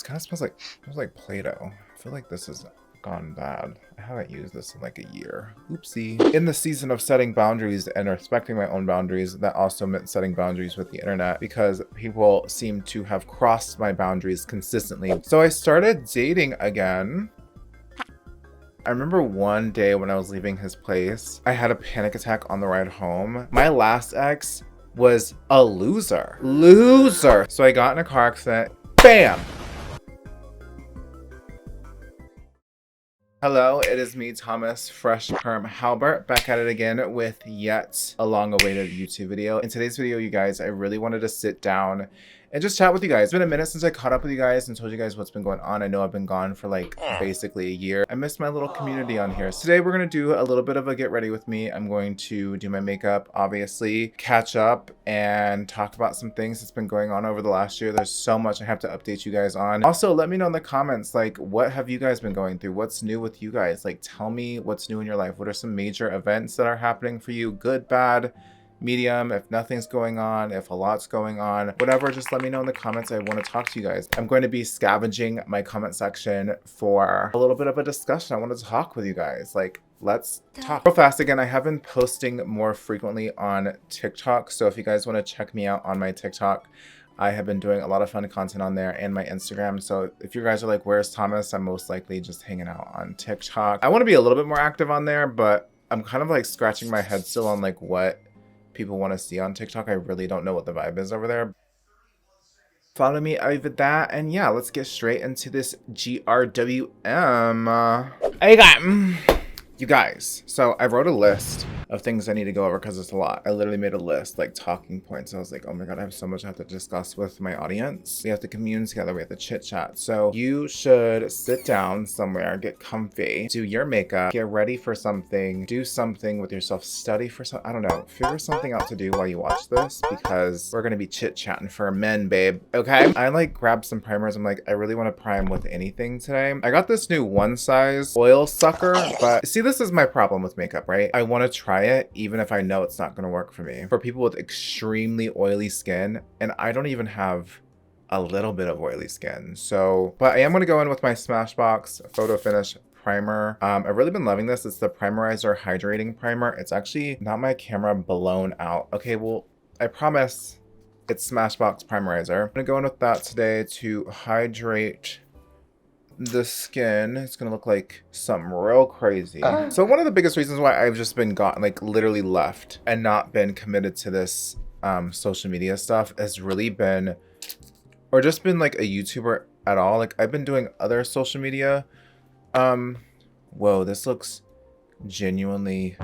kind of smells like Play-Doh. I feel like this has gone bad. I haven't used this in like a year. Oopsie. In the season of setting boundaries and respecting my own boundaries, that also meant setting boundaries with the internet because people seem to have crossed my boundaries consistently. So I started dating again. I remember one day when I was leaving his place, I had a panic attack on the ride home. My last ex was a loser. Loser. So I got in a car accident. Bam! Hello, it is me, Thomas Fresh Perm Halbert, back at it again with yet a long-awaited YouTube video. In today's video, you guys, I really wanted to sit down and just chat with you guys. It's been a minute since I caught up with you guys and told you guys what's been going on. I know I've been gone for like basically a year. I missed my little community on here. So today we're going to do a little bit of a get ready with me. I'm going to do my makeup, obviously, catch up and talk about some things that's been going on over the last year. There's so much I have to update you guys on. Also, let me know in the comments, like, what have you guys been going through? What's new with you guys? Like, tell me what's new in your life. What are some major events that are happening for you? Good, bad, medium, if nothing's going on, if a lot's going on, whatever, just let me know in the comments. I want to talk to you guys. I'm going to be scavenging my comment section for a little bit of a discussion. I want to talk with you guys. Like, let's talk. Real fast again, I have been posting more frequently on TikTok, so if you guys want to check me out on my TikTok, I have been doing a lot of fun content on there, and my Instagram. So if you guys are like, where's Thomas? I'm most likely just hanging out on TikTok. I want to be a little bit more active on there, but I'm kind of like scratching my head still on like what people want to see on TikTok. I really don't know what the vibe is over there. Follow me over that, and yeah, let's get straight into this GRWM. You guys, so I wrote a list of things I need to go over because it's a lot. I literally made a list, like talking points. I was like, oh my God, I have so much I have to discuss with my audience. We have to commune together, we have to chit chat. So you should sit down somewhere, get comfy, do your makeup, get ready for something, do something with yourself, study for some, I don't know, figure something out to do while you watch this because we're gonna be chit chatting for men, babe, okay? I like grabbed some primers. I'm like, I really want to prime with anything today. I got this new one size oil sucker, but see, this is my problem with makeup, right? I want to try it even if I know it's not going to work for me. For people with extremely oily skin, and I don't even have a little bit of oily skin. So, but I am going to go in with my Smashbox Photo Finish primer. I've really been loving this. It's the Primerizer Hydrating Primer. It's actually not my camera blown out. Okay, well, I promise it's Smashbox Primerizer. I'm going to go in with that today to hydrate the skin. It's gonna look like something real crazy. So one of the biggest reasons why I've just been like literally left and not been committed to this social media stuff has really been, or just been like a YouTuber at all. Like I've been doing other social media. Whoa, this looks genuinely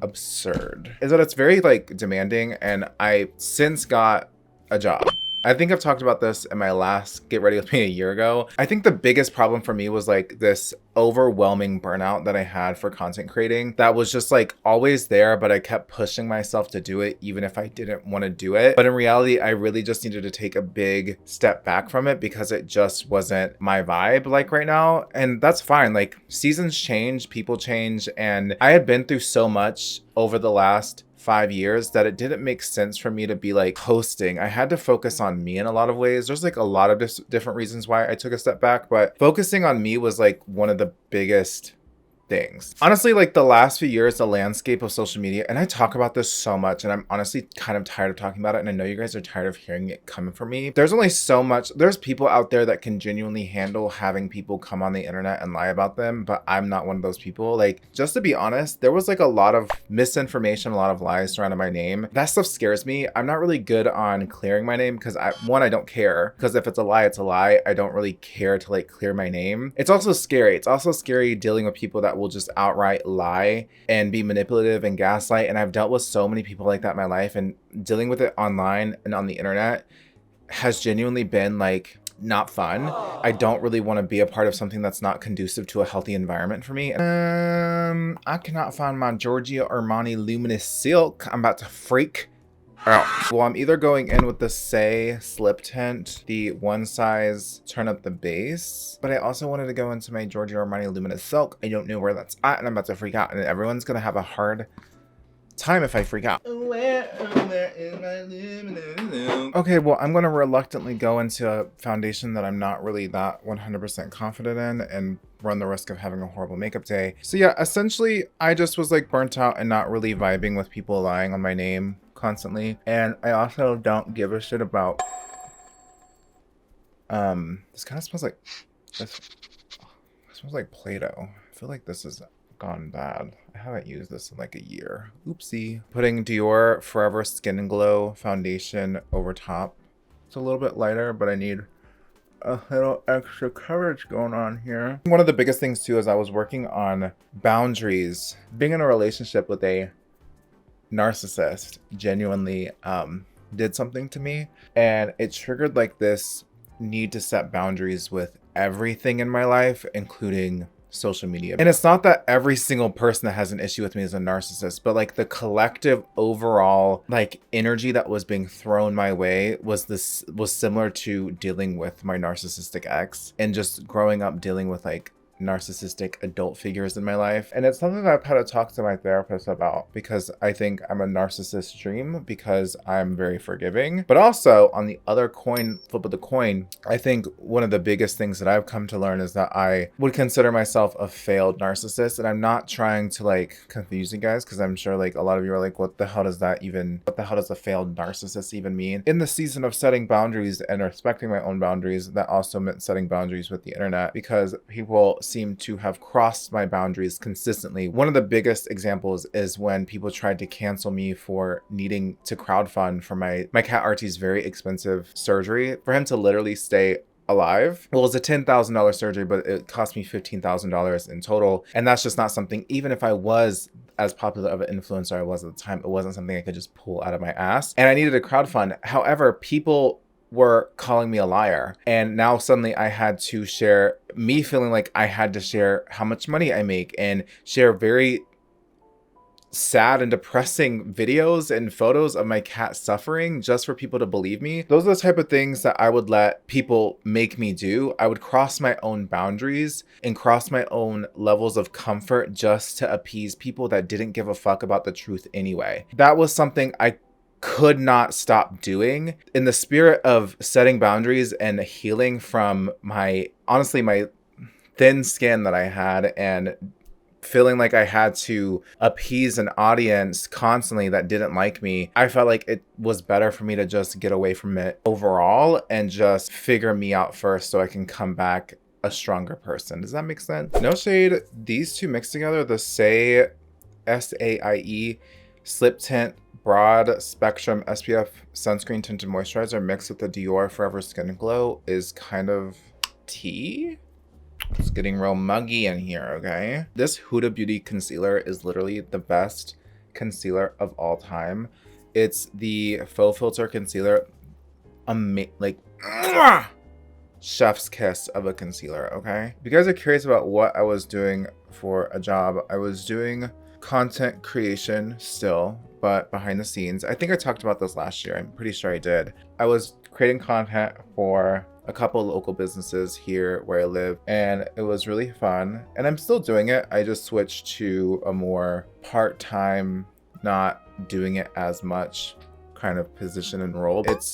absurd. Is that it's very like demanding, and I since got a job. I think I've talked about this in my last Get Ready With Me a year ago. I think the biggest problem for me was like this overwhelming burnout that I had for content creating that was just like always there, but I kept pushing myself to do it even if I didn't want to do it. But in reality, I really just needed to take a big step back from it because it just wasn't my vibe like right now. And that's fine. Like seasons change, people change, and I had been through so much over the last 5 years that it didn't make sense for me to be like posting. I had to focus on me in a lot of ways. There's like a lot of different reasons why I took a step back, but focusing on me was like one of the biggest things. Honestly, like the last few years, the landscape of social media, and I talk about this so much, and I'm honestly kind of tired of talking about it, and I know you guys are tired of hearing it coming from me. There's only so much, there's people out there that can genuinely handle having people come on the internet and lie about them, but I'm not one of those people. Like, just to be honest, there was like a lot of misinformation, a lot of lies surrounding my name. That stuff scares me. I'm not really good on clearing my name because I don't care, because if it's a lie, it's a lie. I don't really care to like clear my name. It's also scary. It's also scary dealing with people that will just outright lie and be manipulative and gaslight. And I've dealt with so many people like that in my life, and dealing with it online and on the internet has genuinely been like not fun. I don't really want to be a part of something that's not conducive to a healthy environment for me. I cannot find my Giorgio Armani Luminous Silk. I'm about to freak out. Well, I'm either going in with the Say Slip Tint, the one size turn up the base, but I also wanted to go into my Giorgio Armani Luminous Silk. I don't know where that's at, and I'm about to freak out, and everyone's gonna have a hard time if I freak out. Okay, well, I'm going to reluctantly go into a foundation that I'm not really that 100% confident in and run the risk of having a horrible makeup day. So yeah, essentially, I just was like burnt out and not really vibing with people lying on my name constantly. And I also don't give a shit about, this kind of smells like, this smells like Play-Doh. I feel like this is gone bad. I haven't used this in like a year. Oopsie. Putting Dior Forever Skin Glow foundation over top. It's a little bit lighter, but I need a little extra coverage going on here. One of the biggest things too is I was working on boundaries. Being in a relationship with a narcissist genuinely did something to me, and it triggered like this need to set boundaries with everything in my life, including social media. And it's not that every single person that has an issue with me is a narcissist, but like the collective overall like energy that was being thrown my way was similar to dealing with my narcissistic ex and just growing up dealing with like narcissistic adult figures in my life. And it's something that I've had to talk to my therapist about, because I think I'm a narcissist dream because I'm very forgiving. But also on the other flip of the coin, I think one of the biggest things that I've come to learn is that I would consider myself a failed narcissist. And I'm not trying to like confuse you guys, because I'm sure like a lot of you are like, what the hell does a failed narcissist even mean? In the season of setting boundaries and respecting my own boundaries, that also meant setting boundaries with the internet, because people seem to have crossed my boundaries consistently. One of the biggest examples is when people tried to cancel me for needing to crowdfund for my cat Artie's very expensive surgery for him to literally stay alive. Well, it was a $10,000 surgery, but it cost me $15,000 in total. And that's just not something, even if I was as popular of an influencer I was at the time, it wasn't something I could just pull out of my ass. And I needed a crowdfund. However, people were calling me a liar. And now suddenly I had to share, me feeling like I had to share how much money I make and share very sad and depressing videos and photos of my cat suffering just for people to believe me. Those are the type of things that I would let people make me do. I would cross my own boundaries and cross my own levels of comfort just to appease people that didn't give a fuck about the truth anyway. That was something I could not stop doing. In the spirit of setting boundaries and healing from my thin skin that I had and feeling like I had to appease an audience constantly that didn't like me, I felt like it was better for me to just get away from it overall and just figure me out first so I can come back a stronger person. Does that make sense? No shade. These two mixed together, the SAIE Slip Tint Broad Spectrum SPF Sunscreen Tinted Moisturizer mixed with the Dior Forever Skin Glow is kind of tea. It's getting real muggy in here, okay? This Huda Beauty concealer is literally the best concealer of all time. It's the Faux Filter concealer. Chef's kiss of a concealer, okay? If you guys are curious about what I was doing for a job, I was doing content creation still, but behind the scenes. I think I talked about this last year. I'm pretty sure I did. I was creating content for a couple of local businesses here where I live, and it was really fun. And I'm still doing it. I just switched to a more part-time, not doing it as much kind of position and role. It's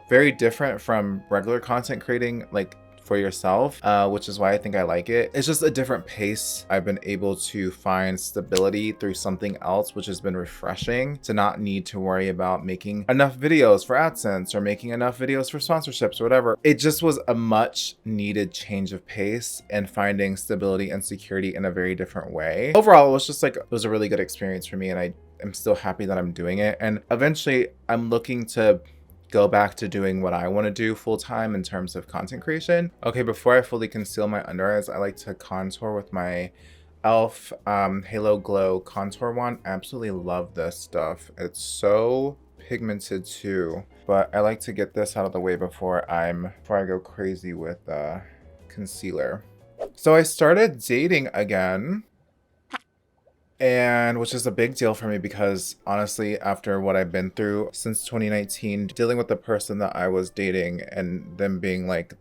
very different from regular content creating, like for yourself, which is why I think I like it. It's just a different pace. I've been able to find stability through something else, which has been refreshing to not need to worry about making enough videos for AdSense or making enough videos for sponsorships or whatever. It just was a much needed change of pace and finding stability and security in a very different way. Overall, it was just like, it was a really good experience for me, and I'm still happy that I'm doing it. And eventually I'm looking to go back to doing what I want to do full time in terms of content creation. Okay, before I fully conceal my under eyes, I like to contour with my e.l.f. Halo Glow contour wand. I absolutely love this stuff. It's so pigmented too, but I like to get this out of the way before I go crazy with concealer. So I started dating again, and which is a big deal for me because honestly, after what I've been through since 2019, dealing with the person that I was dating and them being like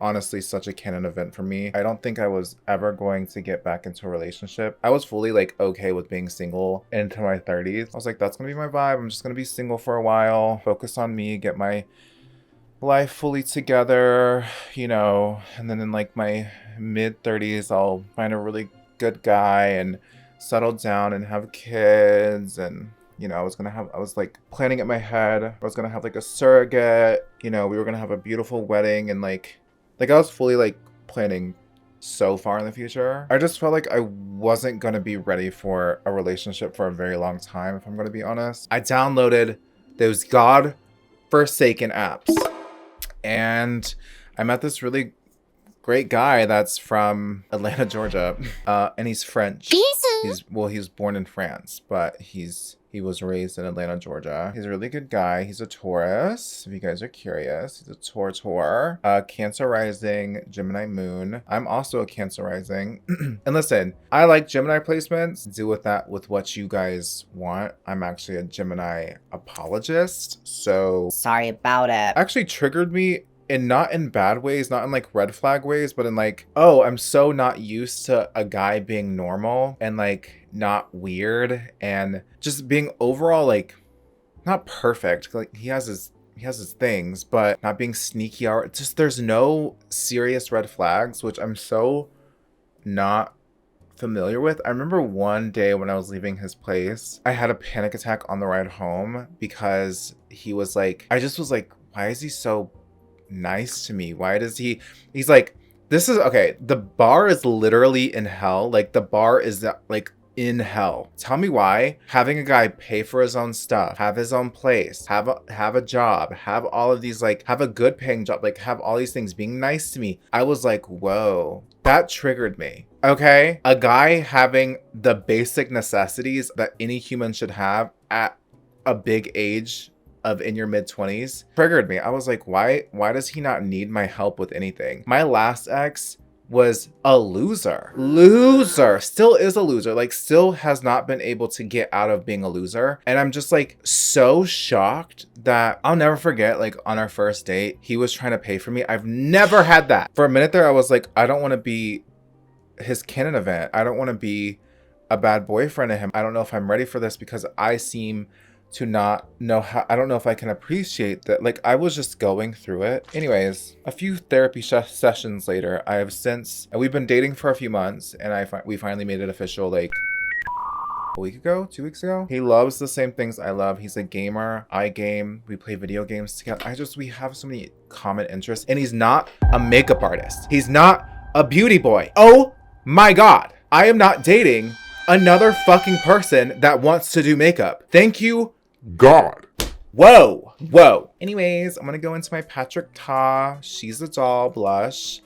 honestly such a canon event for me. I don't think I was ever going to get back into a relationship. I was fully like okay with being single into my 30s. I was like, that's gonna be my vibe. I'm just gonna be single for a while, focus on me, get my life fully together, you know, and then in like my mid 30s, I'll find a really good guy and settle down and have kids. And you know, I was like planning in my head, I was gonna have like a surrogate, you know, we were gonna have a beautiful wedding, and like I was fully like planning so far in the future. I just felt like I wasn't gonna be ready for a relationship for a very long time, if I'm gonna be honest. I downloaded those god-forsaken apps, and I met this really great guy that's from Atlanta, Georgia, and he's French. He was born in France, but he was raised in Atlanta, Georgia. He's a really good guy. He's a Taurus, if you guys are curious. He's a Taur. Cancer rising, Gemini moon. I'm also a Cancer rising. And listen, I like Gemini placements. Deal with that with what you guys want. I'm actually a Gemini apologist, so sorry about it. Actually triggered me, and not in bad ways, not in like red flag ways, but in like, oh, I'm so not used to a guy being normal and like not weird and just being overall like not perfect. Like he has his things, but not being sneaky or just there's no serious red flags, which I'm so not familiar with. I remember one day when I was leaving his place, I had a panic attack on the ride home because he was like, I just was like, why is he so nice to me? Why does he's like, this is okay, the bar is literally in hell. Like the bar is like in hell. Tell me why having a guy pay for his own stuff, have his own place, have a job, have all of these, like have a good paying job, like have all these things, being nice to me, I was like, whoa, that triggered me. Okay, a guy having the basic necessities that any human should have at a big age of in your mid-20s triggered me. I was like, why does he not need my help with anything? My last ex was a loser, still is a loser, like still has not been able to get out of being a loser. And I'm just like so shocked that I'll never forget, like on our first date, he was trying to pay for me. I've never had that. For a minute there, I was like, I don't want to be his canon event. I don't want to be a bad boyfriend to him. I don't know if I'm ready for this because I seem to not know how. I don't know if I can appreciate that. Like I was just going through it. Anyways, a few therapy sessions later, I have since, we've been dating for a few months, and we finally made it official like a week ago, 2 weeks ago. He loves the same things I love. He's a gamer. I game. We play video games together. We have so many common interests. And he's not a makeup artist. He's not a beauty boy. Oh my God. I am not dating another fucking person that wants to do makeup. Thank you, God. Whoa. Anyways, I'm gonna go into my Patrick Ta She's a Doll blush.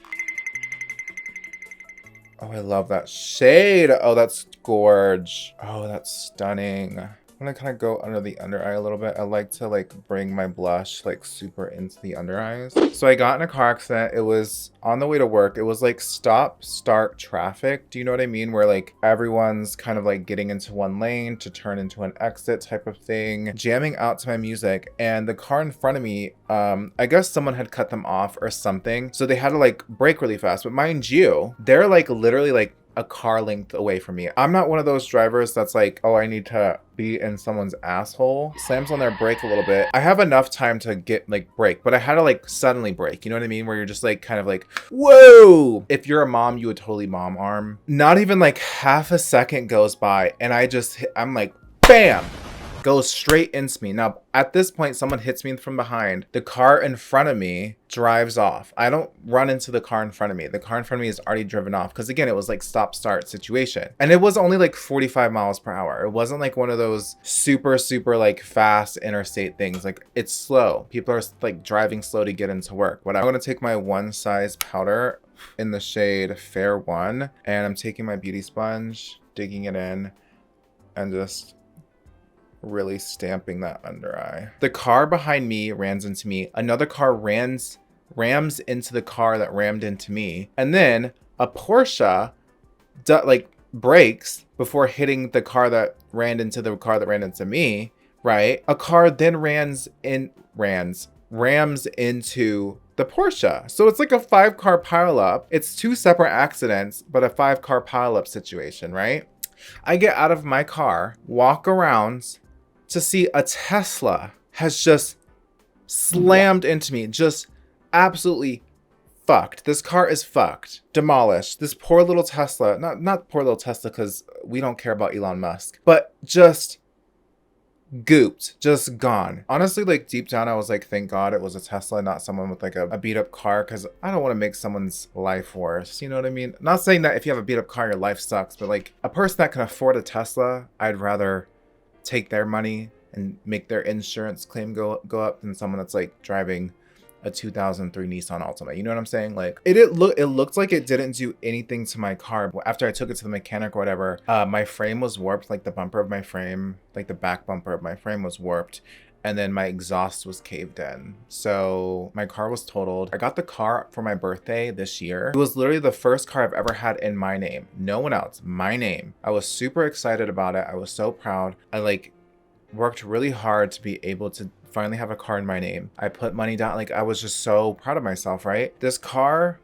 Oh, I love that shade. Oh, that's gorge. Oh, that's stunning. I'm gonna kind of go under the under eye a little bit. I like to like bring my blush like super into the under eyes. So I got in a car accident. It was on the way to work. It was like stop start traffic. Do you know what I mean? Where like everyone's kind of like getting into one lane to turn into an exit type of thing, jamming out to my music. And the car in front of me, I guess someone had cut them off or something. So they had to like brake really fast. But mind you, they're like literally like a car length away from me. I'm not one of those drivers that's like, oh, I need to be in someone's asshole. Slams on their brake a little bit. I have enough time to get like brake, but I had to like suddenly brake. You know what I mean? Where you're just like kind of like, whoa. If you're a mom, you would totally mom arm. Not even like half a second goes by and I'm like, bam. Goes straight into me. Now, at this point, someone hits me from behind. The car in front of me drives off. I don't run into the car in front of me. The car in front of me is already driven off. Because again, it was like stop start situation. And it was only like 45 miles per hour. It wasn't like one of those super, super like fast interstate things. Like it's slow. People are like driving slow to get into work. But I'm going to take my one size powder in the shade Fair 1. And I'm taking my beauty sponge, digging it in, and just really stamping that under eye. The car behind me rams into me. Another car rams into the car that rammed into me. And then a Porsche like brakes before hitting the car that ran into the car that ran into me, right? A car then rams into the Porsche. So it's like a 5-car pileup. It's 2 separate accidents, but a 5-car pileup situation, right? I get out of my car, walk around to see a Tesla has just slammed into me, just absolutely fucked. This car is fucked, demolished. This poor little Tesla, not poor little Tesla because we don't care about Elon Musk, but just gooped, just gone. Honestly, like deep down, I was like, thank God it was a Tesla, not someone with like a beat up car, because I don't want to make someone's life worse. You know what I mean? Not saying that if you have a beat up car, your life sucks, but like a person that can afford a Tesla, I'd rather take their money and make their insurance claim go up than someone that's like driving a 2003 Nissan Altima. You know what I'm saying? Like it looked like it didn't do anything to my car. After I took it to the mechanic or whatever, my frame was warped, like the bumper of my frame, like the back bumper of my frame was warped. And then my exhaust was caved in. So my car was totaled. I got the car for my birthday this year. It was literally the first car I've ever had in my name. No one else, my name. I was super excited about it. I was so proud. I like worked really hard to be able to finally have a car in my name. I put money down. Like I was just so proud of myself, right? This car,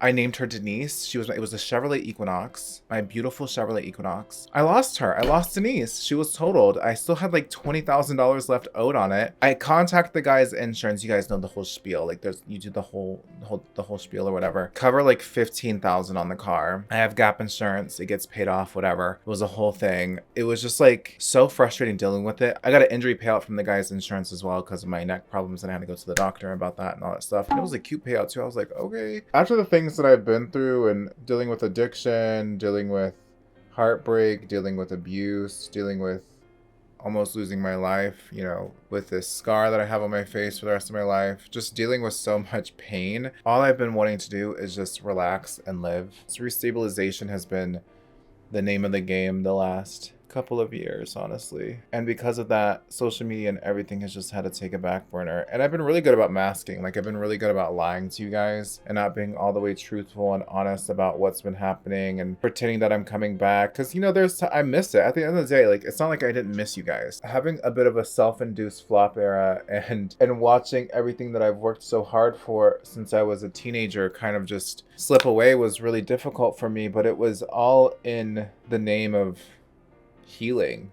I named her Denise. It was a Chevrolet Equinox, my beautiful Chevrolet Equinox. I lost her. I lost Denise. She was totaled. I still had like $20,000 left owed on it. I contacted the guy's insurance. You guys know the whole spiel. Like you do the whole spiel or whatever. Cover like $15,000 on the car. I have gap insurance. It gets paid off, whatever. It was a whole thing. It was just like so frustrating dealing with it. I got an injury payout from the guy's insurance as well because of my neck problems, and I had to go to the doctor about that and all that stuff. And it was a cute payout too. I was like, okay. After the things that I've been through and dealing with addiction, dealing with heartbreak, dealing with abuse, dealing with almost losing my life, you know, with this scar that I have on my face for the rest of my life, just dealing with so much pain, all I've been wanting to do is just relax and live. So restabilization has been the name of the game the last couple of years, honestly. And because of that, social media and everything has just had to take a back burner. And I've been really good about masking. Like I've been really good about lying to you guys and not being all the way truthful and honest about what's been happening and pretending that I'm coming back. Cause you know, I miss it. At the end of the day, like it's not like I didn't miss you guys. Having a bit of a self-induced flop era and watching everything that I've worked so hard for since I was a teenager kind of just slip away was really difficult for me, but it was all in the name of healing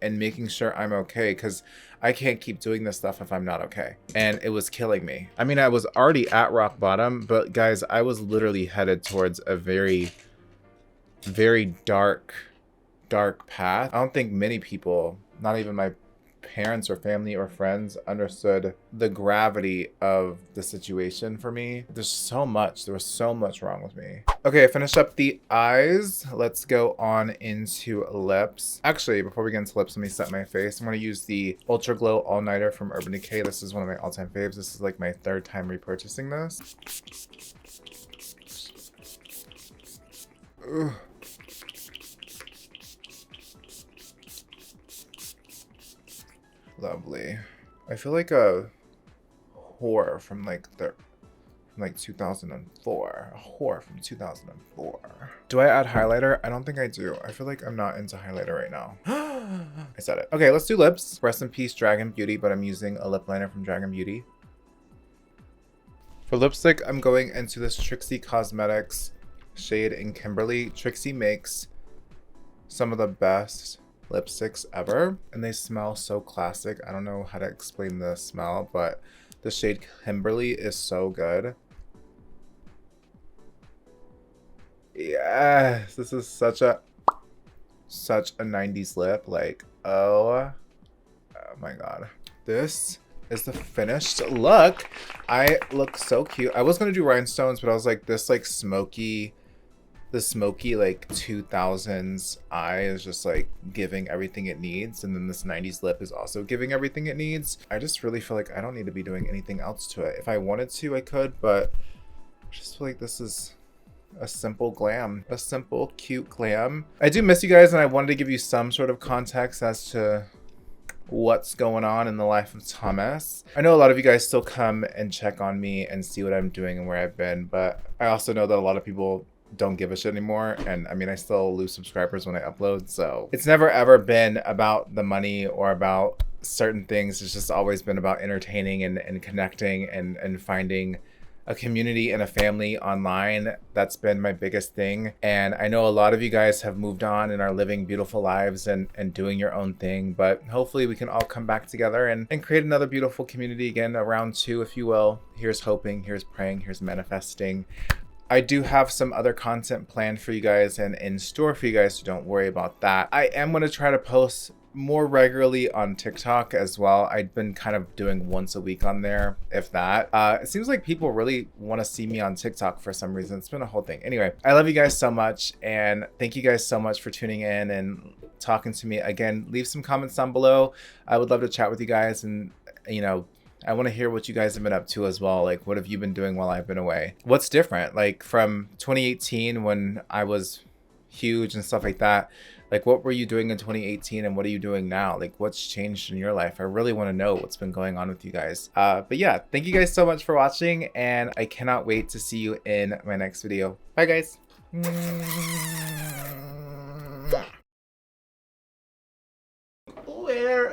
and making sure I'm okay, because I can't keep doing this stuff if I'm not okay. And it was killing me. I mean, I was already at rock bottom, but guys, I was literally headed towards a very, very dark path. I don't think many people, not even my parents or family or friends, understood the gravity of the situation for me. There was so much wrong with me. Okay, I finished up the eyes. Let's go on into lips. Actually, before we get into lips, let me set my face. I'm going to use the Ultra Glow All Nighter from Urban Decay. This is one of my all-time faves. This is like my 3rd time repurchasing this. Ugh. Lovely. I feel like a whore from like 2004. A whore from 2004. Do I add highlighter? I don't think I do. I feel like I'm not into highlighter right now. I said it. Okay, let's do lips. Rest in peace, Dragon Beauty, but I'm using a lip liner from Dragon Beauty. For lipstick, I'm going into this Trixie Cosmetics shade in Kimberly. Trixie makes some of the best lipsticks ever, and they smell so classic. I don't know how to explain the smell, but the shade Kimberly is so good. Yes, this is such a 90s lip. Like, oh my god. This is the finished look. I look so cute. I was gonna do rhinestones, but I was like, this like smoky like 2000s eye is just like giving everything it needs, and then this 90s lip is also giving everything it needs. I just really feel like I don't need to be doing anything else to it. If I wanted to, I could, but I just feel like this is a simple glam, a simple cute glam. I do miss you guys, and I wanted to give you some sort of context as to what's going on in the life of Thomas. I know a lot of you guys still come and check on me and see what I'm doing and where I've been, but I also know that a lot of people don't give a shit anymore, and I mean, I still lose subscribers when I upload, so it's never ever been about the money or about certain things. It's just always been about entertaining and connecting and finding a community and a family online. That's been my biggest thing. And I know a lot of you guys have moved on and are living beautiful lives and doing your own thing, but hopefully we can all come back together and create another beautiful community again, a round two, if you will. Here's hoping, here's praying, here's manifesting. I do have some other content planned for you guys and in store for you guys, so don't worry about that. I am going to try to post more regularly on TikTok as well. I've been kind of doing once a week on there, if that. It seems like people really want to see me on TikTok for some reason. It's been a whole thing. Anyway, I love you guys so much, and thank you guys so much for tuning in and talking to me. Again, leave some comments down below. I would love to chat with you guys, and you know, I want to hear what you guys have been up to as well. Like, what have you been doing while I've been away? What's different? Like, from 2018 when I was huge and stuff like that. Like, what were you doing in 2018 and what are you doing now? Like, what's changed in your life? I really want to know what's been going on with you guys. But yeah, thank you guys so much for watching, and I cannot wait to see you in my next video. Bye, guys. Where